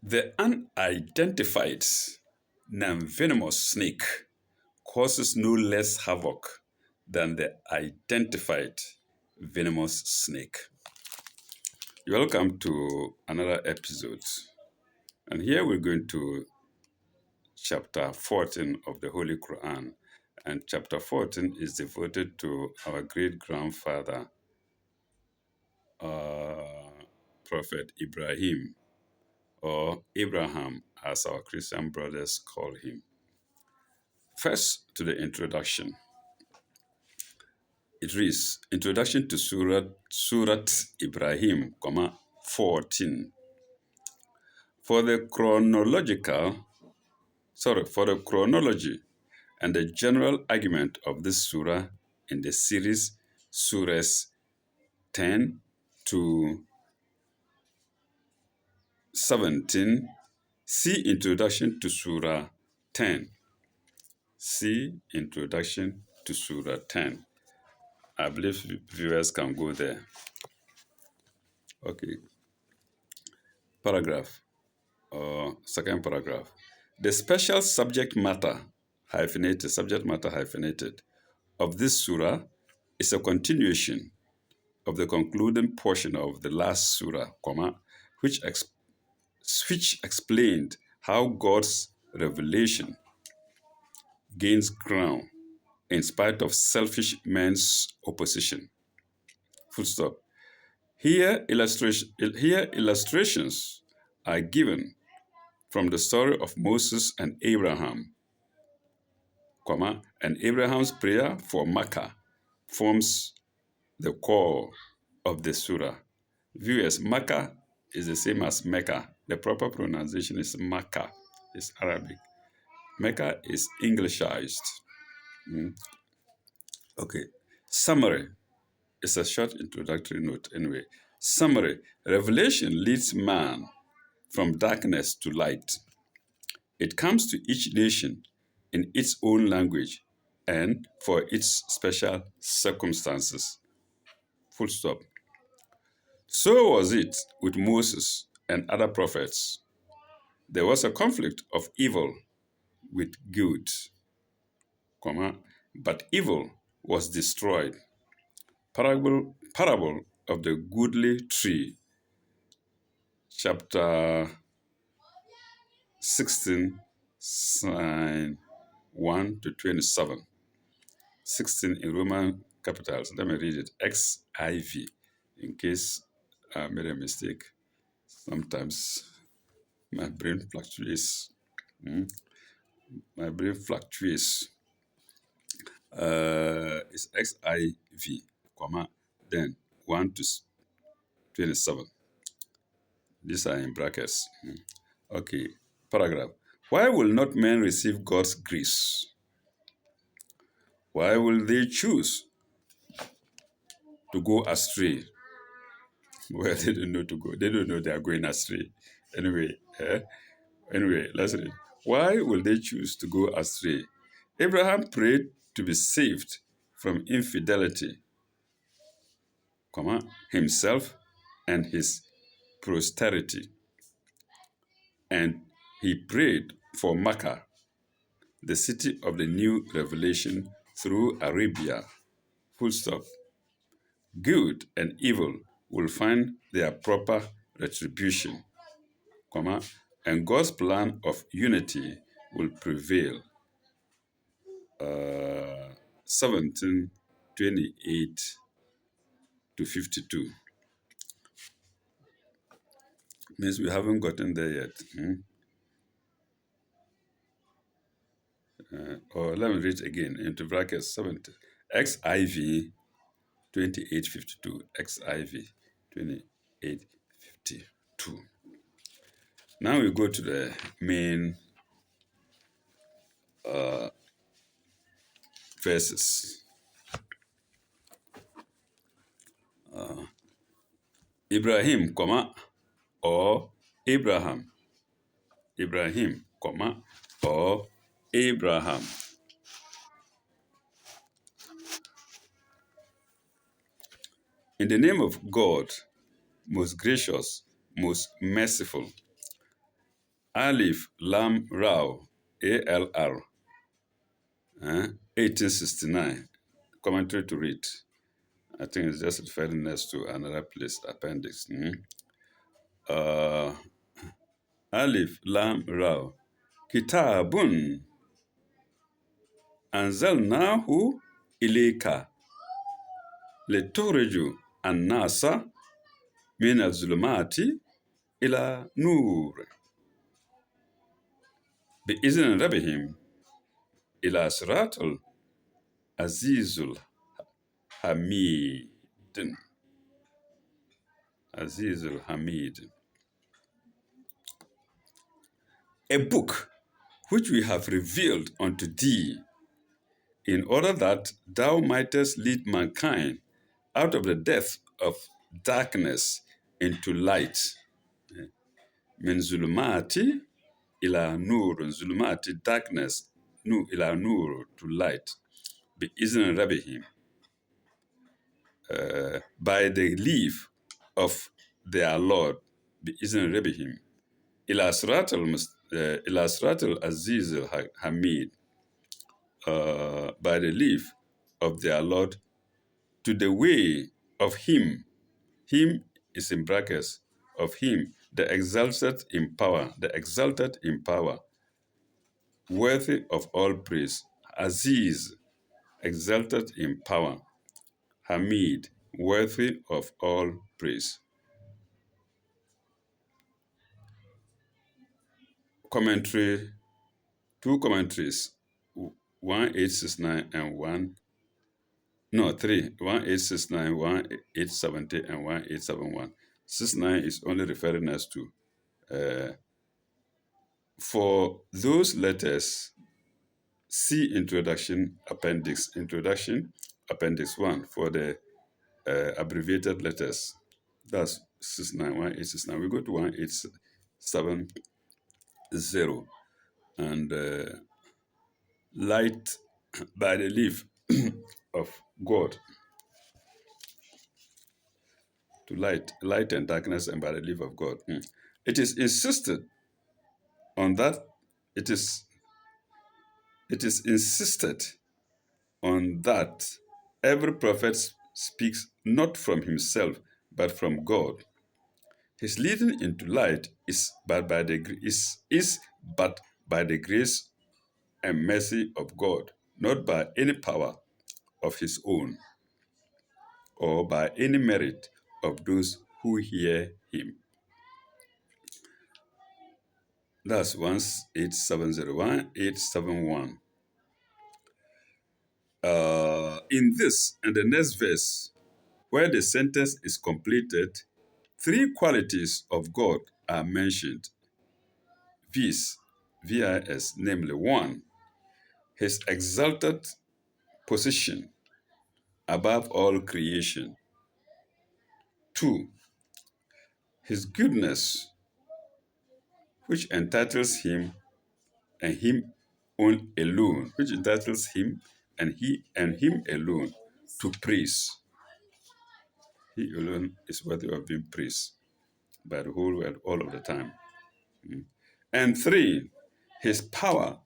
The unidentified non-venomous snake causes no less havoc than the identified venomous snake. Welcome to another episode. And here we're going to chapter 14 of the Holy Quran. And chapter 14 is devoted to our great grandfather, Prophet Ibrahim, or Abraham, as our Christian brothers call him. First, to the introduction. It reads, Introduction to Surat Ibrahim, 14. For the chronology and the general argument of this surah in the series surahs 10 to 17, see Introduction to Surah 10. See Introduction to Surah 10. I believe viewers can go there. Okay. Paragraph, or second paragraph. The special subject matter hyphenated, of this surah is a continuation of the concluding portion of the last surah, which explained how God's revelation gains ground in spite of selfish men's opposition. Full stop. Here illustrations are given from the story of Moses and Abraham, and Abraham's prayer for Makkah forms the core of the surah. Viewers, Makkah is the same as Mecca. The proper pronunciation is Makkah. It's Arabic. Mecca is Englishized. Okay. Summary. It's a short introductory note anyway. Summary. Revelation leads man from darkness to light. It comes to each nation in its own language and for its special circumstances. Full stop. So was it with Moses and other prophets. There was a conflict of evil with good, but evil was destroyed. Parable of the goodly tree, chapter 16, sign 1 to 27. 16 in Roman capitals. Let me read it. XIV, in case I made a mistake. Sometimes my brain fluctuates. My brain fluctuates. It's XIV, then 1 to 27. These are in brackets. Okay, paragraph. Why will not men receive God's grace? Why will they choose to go astray? Well, they don't know to go. They don't know they are going astray. Anyway, let's read. Why will they choose to go astray? Abraham prayed to be saved from infidelity, himself and his posterity. And he prayed for Makkah, the city of the new revelation through Arabia. Full stop. Good and evil will find their proper retribution, and God's plan of unity will prevail. 17:28 to 52. Means we haven't gotten there yet. Or let me read again into brackets 70. XIV 2852. XIV 2852. Now we go to the main verses. Ibrahim, or Abraham. Ibrahim, or Abraham. In the name of God, most gracious, most merciful. Alif Lam Rao, ALR, 1869. Commentary to read. I think it's just referring next to another place, appendix. Uh, Alif Lam Rao. Kitabun anzalnahu ilayka lituriju an-nasa min az-zulumati ila nur bi'izn rabbihim ila siratul azizul hamid. Azizul Hamid. A book which we have revealed unto thee, in order that thou mightest lead mankind out of the depth of darkness into light. Min zulumati ila nur, zulumati, darkness, nu ila nur, to light. Bi izn rabbihim, by the leave of their Lord. Bi izn rabbihim. Ila siratul aziz hamid, by the leave of their Lord, to the way of him. Him is in brackets, of him, the exalted in power, worthy of all praise. Aziz, exalted in power. Hamid, worthy of all praise. Commentary, two commentaries, 1869 and 1. No, three. 1869, 1870, and 1871. 69 is only referring us to. For those letters, see introduction, appendix 1 for the abbreviated letters. That's 69, 1869. We go to 1870 and light by the leaf of God. To light and darkness, and by the leave of God. It is insisted on that. It is insisted on that every prophet speaks not from himself but from God. His leading into light is but by the grace and mercy of God, not by any power of his own or by any merit of those who hear him. That's 1870, 1871. In this and the next verse, where the sentence is completed, three qualities of God are mentioned. Vis, VIS, namely one, his exalted position above all creation. Two, his goodness, which entitles him and him alone, which entitles him and him alone to praise. He alone is worthy of being praised by the whole world all of the time. And three, his power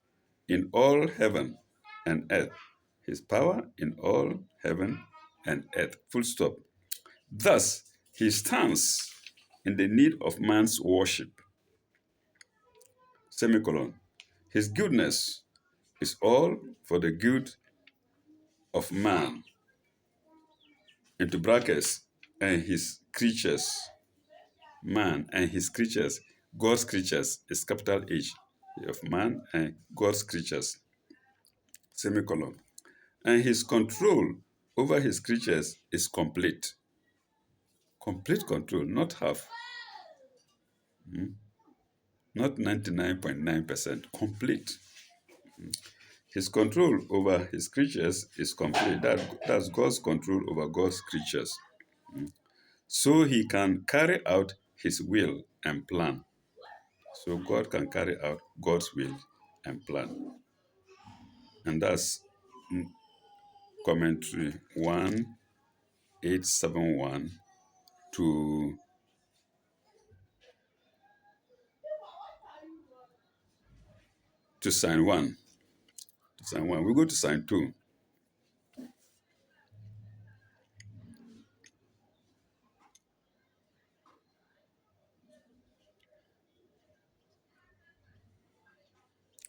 in all heaven and earth. His power in all heaven and earth. Full stop. Thus, he stands in the need of man's worship. Semicolon. His goodness is all for the good of man, into brackets, and his creatures. Man and his creatures. God's creatures is capital H, of man and God's creatures. Semicolon. And his control over his creatures is complete. Complete control, not half. Not 99.9%, complete. His control over his creatures is complete. That's God's control over God's creatures. So he can carry out his will and plan. So God can carry out God's will and plan. And that's commentary 1871 to to sign one. To sign one. We go to sign two.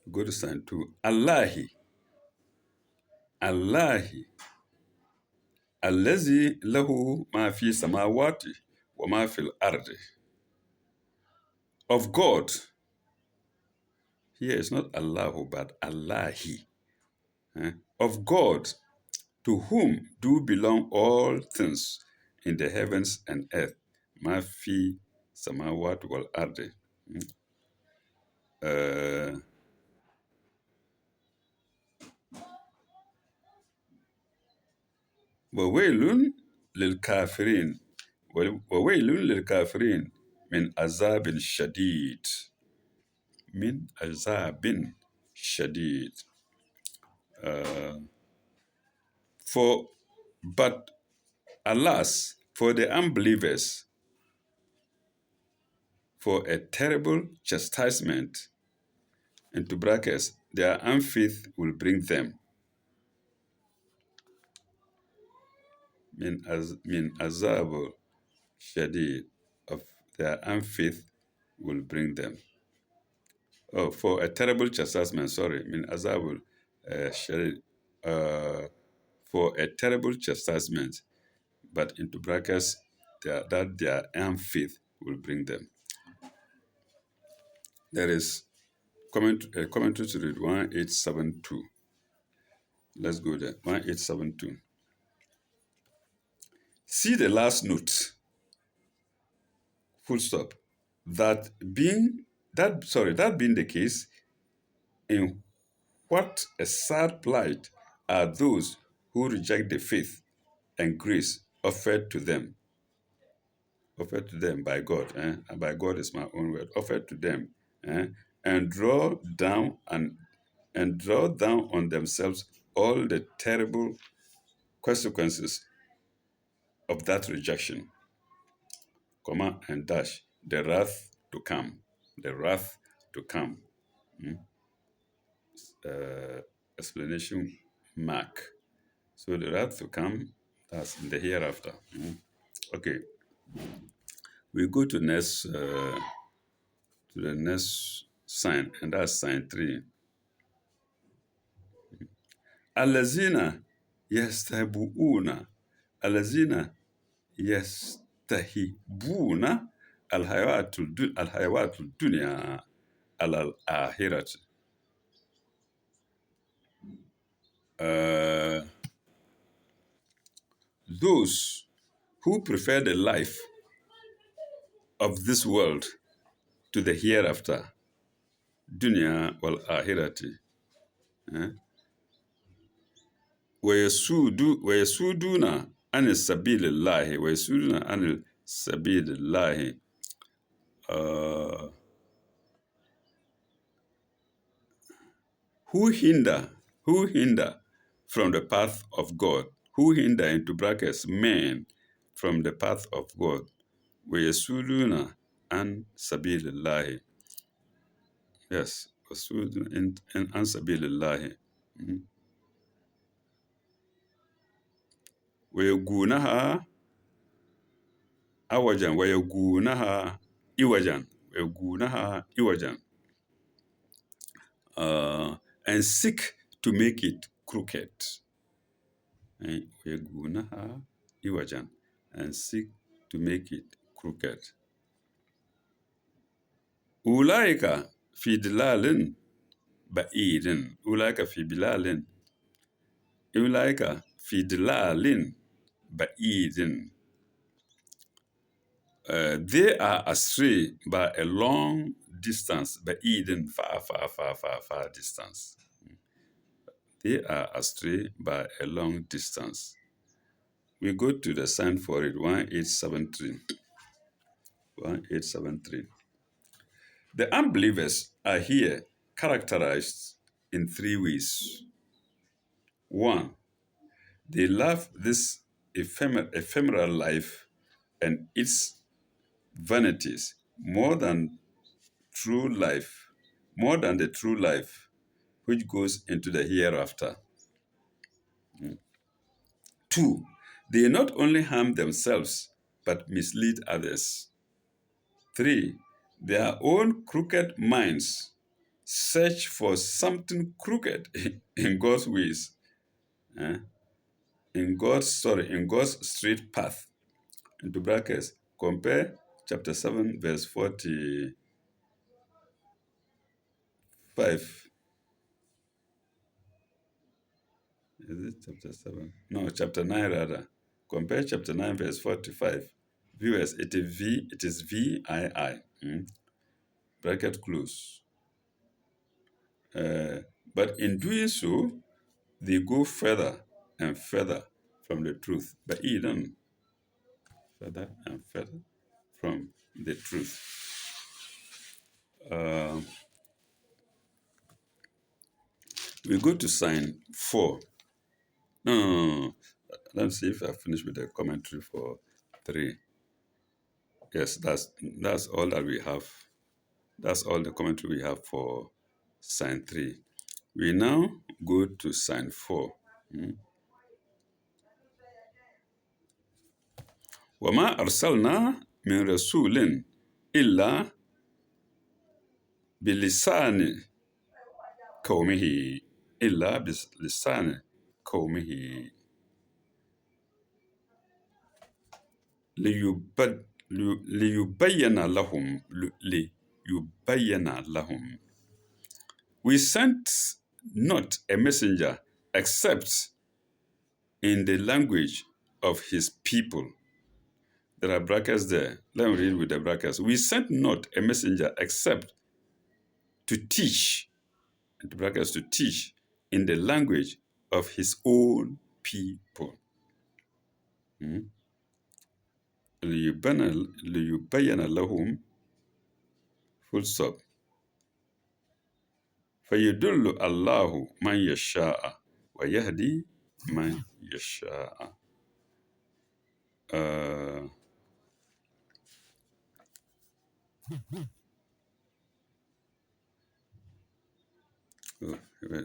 We go to sign two. Allahi. Allahi. Allazi lahu ma fi samawati wa ma fil ardi. Of God. Here it's not Allahu, but Allahi. Of God, to whom do belong all things in the heavens and earth. Ma fi samawati wal ardi. Uh, وويل للكافرين وويل للكافرين من عذاب شديد من عذاب شديد. For but alas for the unbelievers, for a terrible chastisement, into brackets, their unfaith will bring them. Min azab shadid, of their unfaith will bring them. Oh, for a terrible chastisement, sorry, min azab shadid, for a terrible chastisement, but into brackets, that their unfaith will bring them. There is commentary to read 1872. Let's go there. 1872. See the last note. Full stop. That being the case, in what a sad plight are those who reject the faith and grace offered to them by God. And by God is my own word. Offered to them, and draw down on themselves all the terrible consequences of that rejection, comma and dash, the wrath to come, the wrath to come. Explanation mark. So the wrath to come, that's in the hereafter. Okay, we go to the next sign, and that's sign 3. Alazina yastahibuuna, alazina yastahibuna alhayawatul dunya alal ahirat. Those who prefer the life of this world to the hereafter, dunya wal ahirati, ويسودون عن سبيل الله ويسودون عن سبيل الله. Who hinder from the path of God, who hinder, into brackets, men from the path of God. ويسودون عن سبيل الله. Yes, ويسودون عن سبيل الله. ويبغونها عوجا ويبغونها عوجا and seek to make it crooked. ويبغونها عوجا and seek to make it crooked. أولئك في ضلال بعيد. أولئك في ضلال بعيد. They are astray by a long distance. بعيد, far distance. They are astray by a long distance. We go to the sign for it, 1873. 1873. The unbelievers are here characterized in 3 ways. 1, they love this ephemeral life and its vanities more than the true life. which goes into the hereafter. 2. They not only harm themselves, but mislead others. 3. Their own crooked minds search for something crooked in God's ways, eh? in God's straight path. Into brackets, compare chapter 7, verse 45. Is it chapter 7? No, chapter 9 rather. Compare chapter 9, verse 45. Viewers, it is VII. Bracket close. But in doing so, they go further and further from the truth. But Eden, further and further from the truth. Uh, we go to sign 4. No. Let's see if I finish with the commentary for 3. Yes, that's all that we have. That's all the commentary we have for sign 3. We now go to sign 4. وما أرسلنا من رسول إلا بلسان قومه إلا بلسان قومه ليبين لهم. We sent not a messenger except in the language of his people. There are brackets there. Let me read with the brackets. We sent not a messenger except to teach, the brackets, to teach in the language of his own people. ليبين لهم full stop. فيدل الله من يشاء ويهدي من يشاء.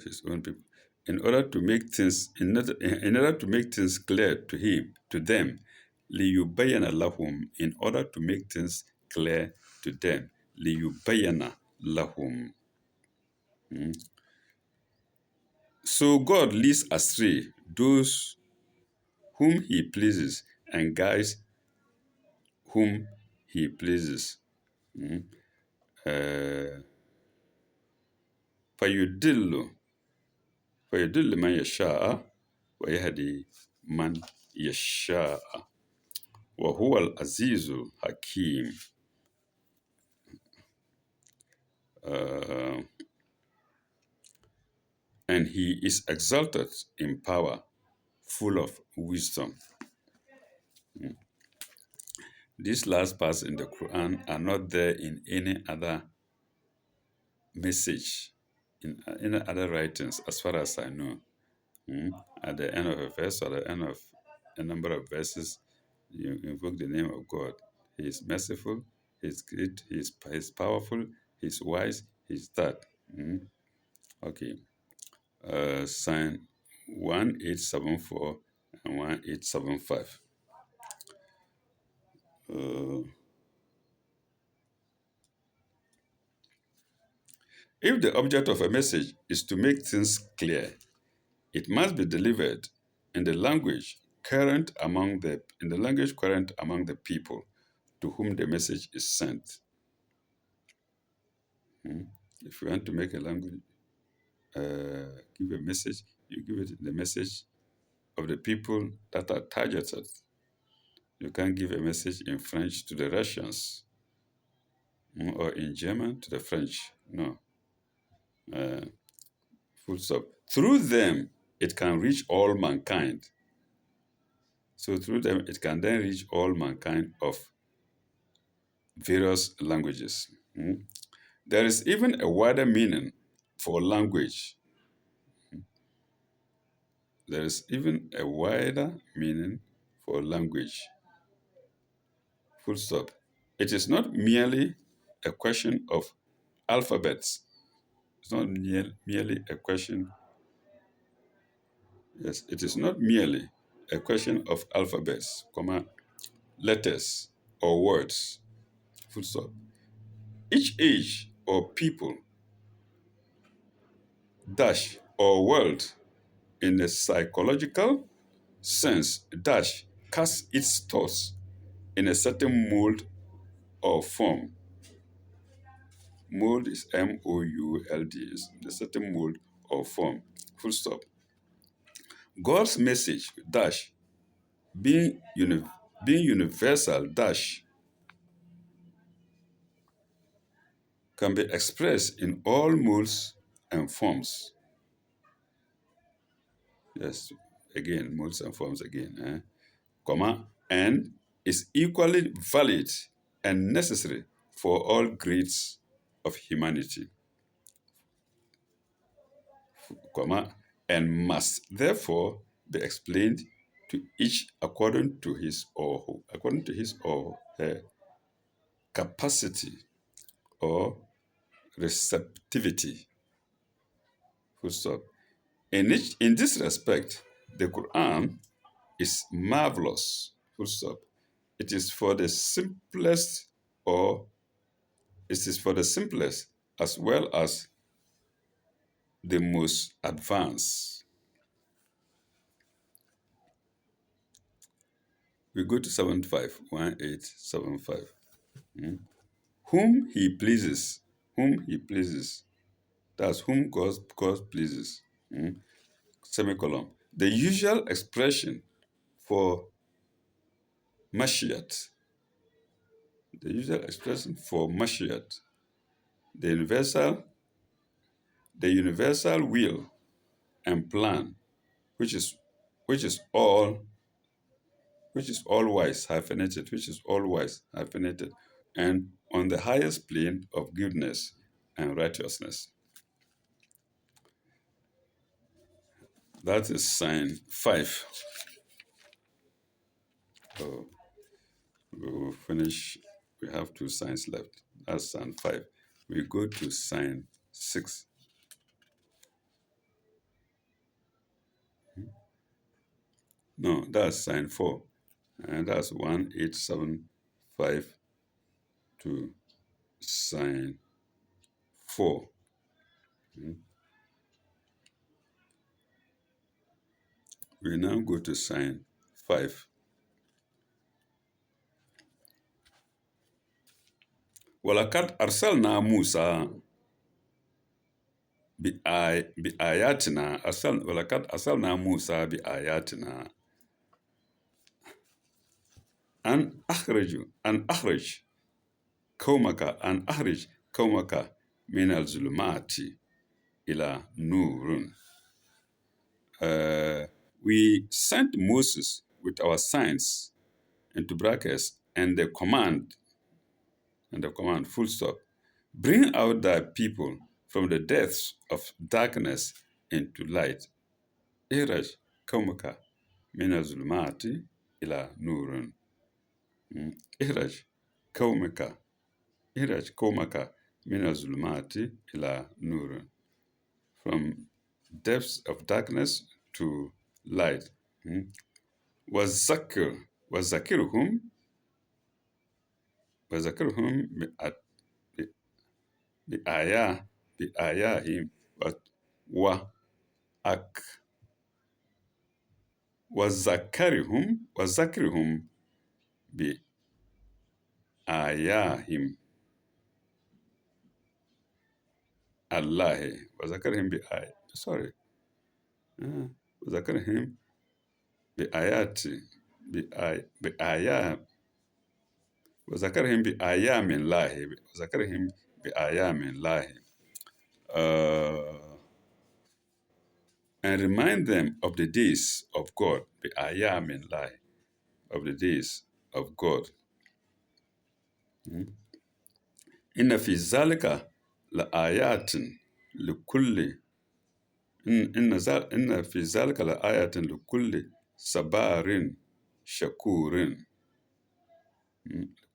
His own people. In order to make things clear to them, ليبين لهم, in order to make things clear to them, ليبين لهم. So God leads astray those whom he pleases and guides whom he pleases. فيدل من يشاء ويهدي من يشاء وهو العزيز الحكيم. And he is exalted in power, full of wisdom. These last parts in the Quran are not there in any other message, in any other writings, as far as I know. At the end of a verse or at the end of a number of verses, you invoke the name of God. He is merciful, he is great, he is powerful, he is wise, he is that. Okay. Sign 1874 and 1875. If the object of a message is to make things clear, it must be delivered in the language current among the people to whom the message is sent. If you want to make a language, give a message, you give it the message of the people that are targeted. You can't give a message in French to the Russians or in German to the French. No. Full stop. Through them, it can reach all mankind. So through them, it can then reach all mankind of various languages. There is even a wider meaning for language. There is even a wider meaning for language. Full stop. It is not merely a question of alphabets It's not merely a question. Yes, it is not merely a question of alphabets, comma, letters, or words. Full stop. Each age or people, dash, or world in a psychological sense, dash, casts its thoughts in a certain mold or form. Mold is MOULD, is in a certain mold or form. Full stop. God's message, dash, being, being universal, dash, can be expressed in all molds and forms. Yes, again, molds and forms again. Comma, and is equally valid and necessary for all grades of humanity, comma, and must therefore be explained to each according to his or her capacity or receptivity. Full stop. In this respect, the Quran is marvelous. Full stop. It is for the simplest, or it is for the simplest as well as the most advanced. We go to 75, 1875. Whom he pleases, whom he pleases. That's whom God pleases. Semicolon. The usual expression for Mashiach, the usual expression for Mashiach, the universal, the universal will and plan, which is which is all which is all wise hyphenated, which is all wise hyphenated, and on the highest plane of goodness and righteousness. That is sign 5. Oh, we will finish. We have 2 signs left. That's sign 5. We go to sign 6. No, that's sign 4. And that's 1875 to sign 4. We now go to sign 5. ولقد أرسلنا موسى بآياتنا ولقد أرسلنا موسى بآياتنا أن أخرج قومك من الظلمات إلى نور. We sent Moses with our signs into brackets and the command full stop. Bring out thy people from the depths of darkness into light. Iraj kaumaka min zulmati ila nurun. Iraj kaumaka. Iraj kaumaka min zulmati ila nurun. From depths of darkness to light. وذكرهم بآياهم وأك وذكرهم بآياهم الله وذكرهم وذكرهم بآيات بآيات وذكرهم بآيام الله وذكرهم بآيام الله and remind them of the days of God بآيام الله of the days of God. إن في ذلك لآيات لكل إن في ذلك لآيات لكل صبار شكور.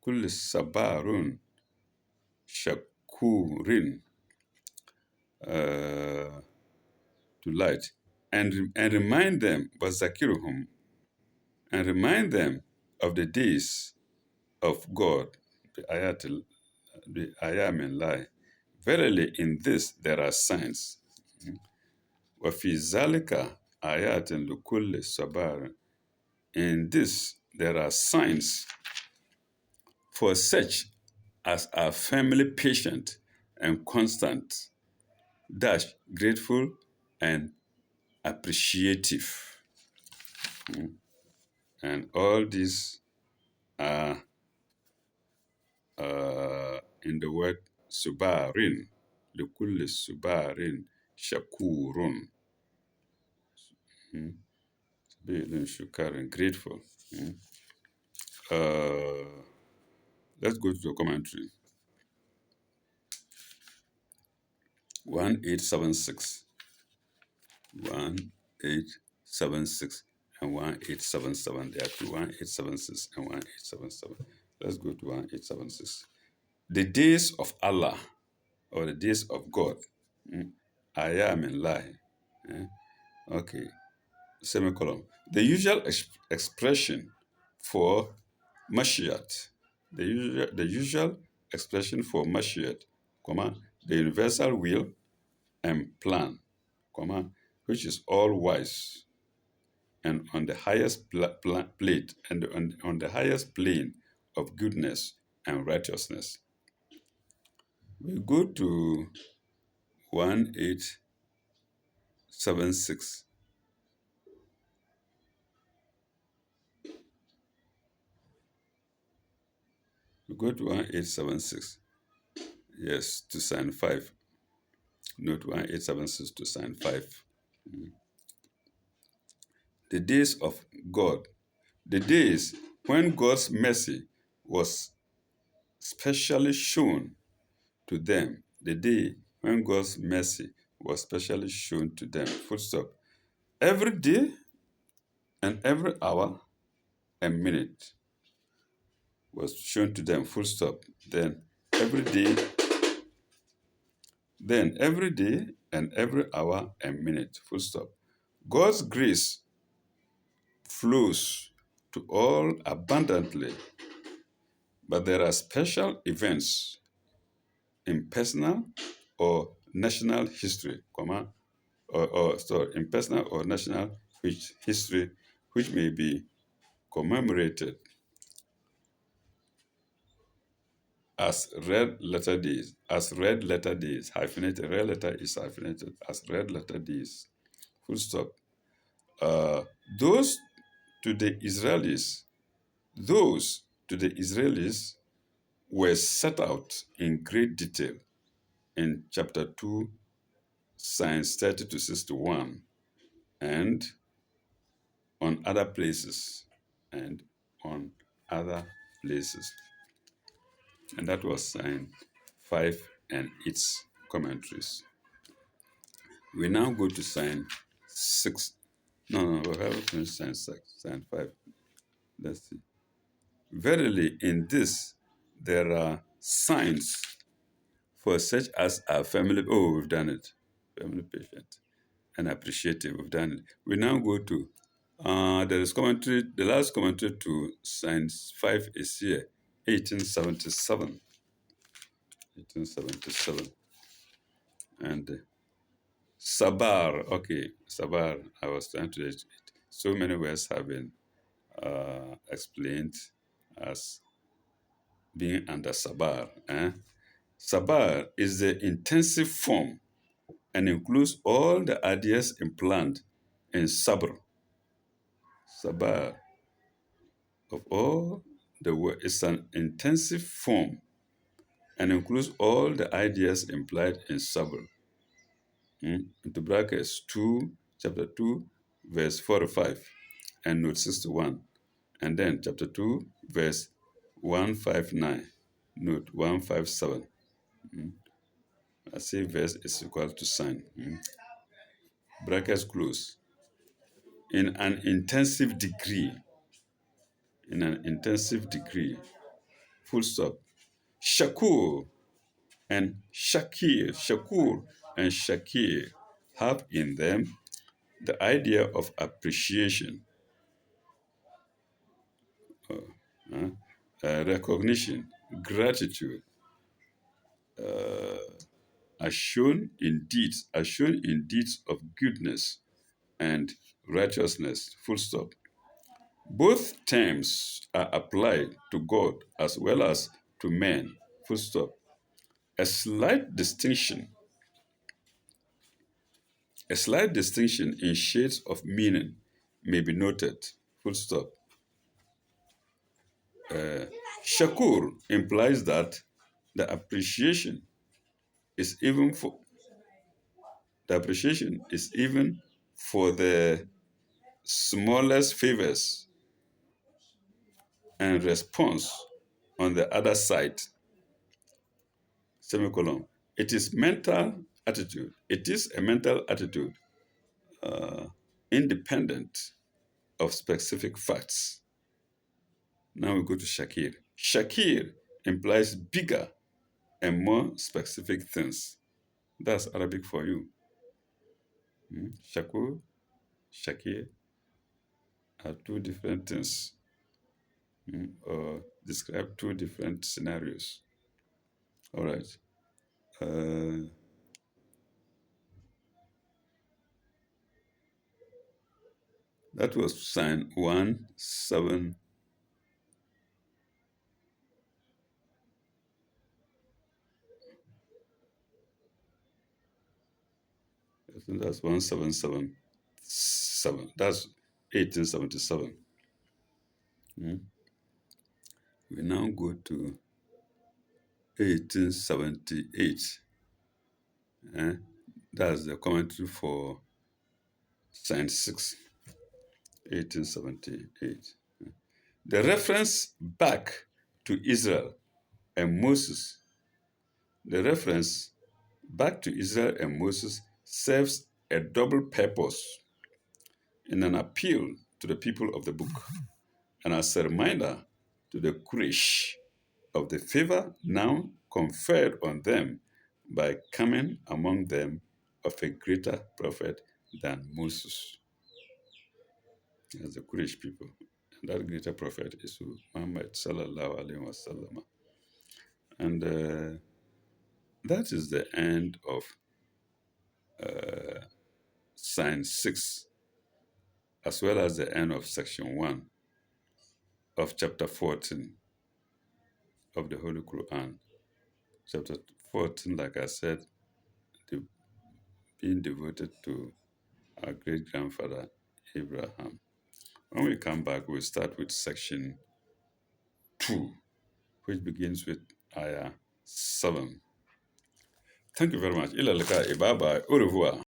كل صبار شكور. uh, to light, and remind them, Bazakiruhum, and remind them of the days of God, the ayam and lie. Verily, in this there are signs. وفي ذلك آيات لكل صبار. In this there are signs for such as are firmly patient and constant, dash grateful and appreciative. And all these are in the word subarin, لكل subarin shakurun, being shukarin, grateful. Uh, let's go to the commentary. 1876, 1876, and 1877. There are two, 1876 and 1877. Let's go to 1876. The days of Allah, or the days of God. Ayam and lie. Okay, semicolon. The usual expression for Mashiach, the usual expression for Mashiach, comma, the universal will and plan, comma, which is all wise and on the highest plate and on the highest plane of goodness and righteousness. We go to 1876. We go to 1876. Yes, to sign 5. Note 1876 to sign 5. The days of God. The days when God's mercy was specially shown to them. The day when God's mercy was specially shown to them. Full stop. Every day and every hour and minute was shown to them. Full stop. Every day, then every day and every hour and minute. Full stop. God's grace flows to all abundantly, but there are special events in personal or national history, in personal or national history, which may be commemorated as red letter days. As red letter days, hyphenated. Red letter is hyphenated as red letter days. Full stop. Uh, those to the Israelis, those to the Israelis were set out in great detail in chapter 2, signs 30 to 61, and on other places, and on other places. And that was sign 5 and its commentaries. We now go to sign 6. No, we haven't finished sign 6, sign 5. Let's see. Verily, in this there are signs for such as are family. Oh, we've done it. Family patient and appreciative. We've done it. We now go to there is commentary. The last commentary to Science 5 is here, 1877. 1877. And Sabar. Okay, Sabar. I was trying to. So many words have been explained as being under Sabar. Sabar is the intensive form and includes all the ideas implanted in Sabr. Sabar of all the word is an intensive form and includes all the ideas implied in Sabr. Into brackets 2, chapter 2, verse 45, and note 61. And then chapter 2, verse 159, note 157. I say verse is equal to sign. Brackets close. In an intensive degree. In an intensive degree. Full stop. Shakur and Shakir, Shakur and Shakir have in them the idea of appreciation, uh, recognition, gratitude, are shown in deeds of goodness and righteousness. Full stop. Both terms are applied to God as well as to men. Full stop. A slight distinction, a slight distinction in shades of meaning may be noted. Full stop. Shakur implies that the appreciation is even for the appreciation is even for the smallest favors and response on the other side. Semicolon. It is mental attitude. It is a mental attitude uh, independent of specific facts. Now we go to Shakir. Shakir implies bigger and more specific things. That's Arabic for you. Shakur, Shakir are two different things, or describe two different scenarios. All right. Uh, that was sign 1 7. I think that's 1777. That's 1877. Mm. We now go to 1878. Eh? That's the commentary for sign 6, 1878. The reference back to Israel and Moses, the reference back to Israel and Moses serves a double purpose in an appeal to the people of the book and as a reminder to the Quraysh of the favor now conferred on them by coming among them of a greater prophet than Moses. As the Quraysh people. And that greater prophet is Muhammad sallallahu alaihi wasallam. And that is the end of sign 6, as well as the end of section 1 of chapter 14 of the Holy Quran. Chapter 14, like I said, being devoted to our great grandfather Abraham. When we come back, we'll start with section 2, which begins with ayah 7. Thank you very much. Ila lika, bye bye. Au revoir.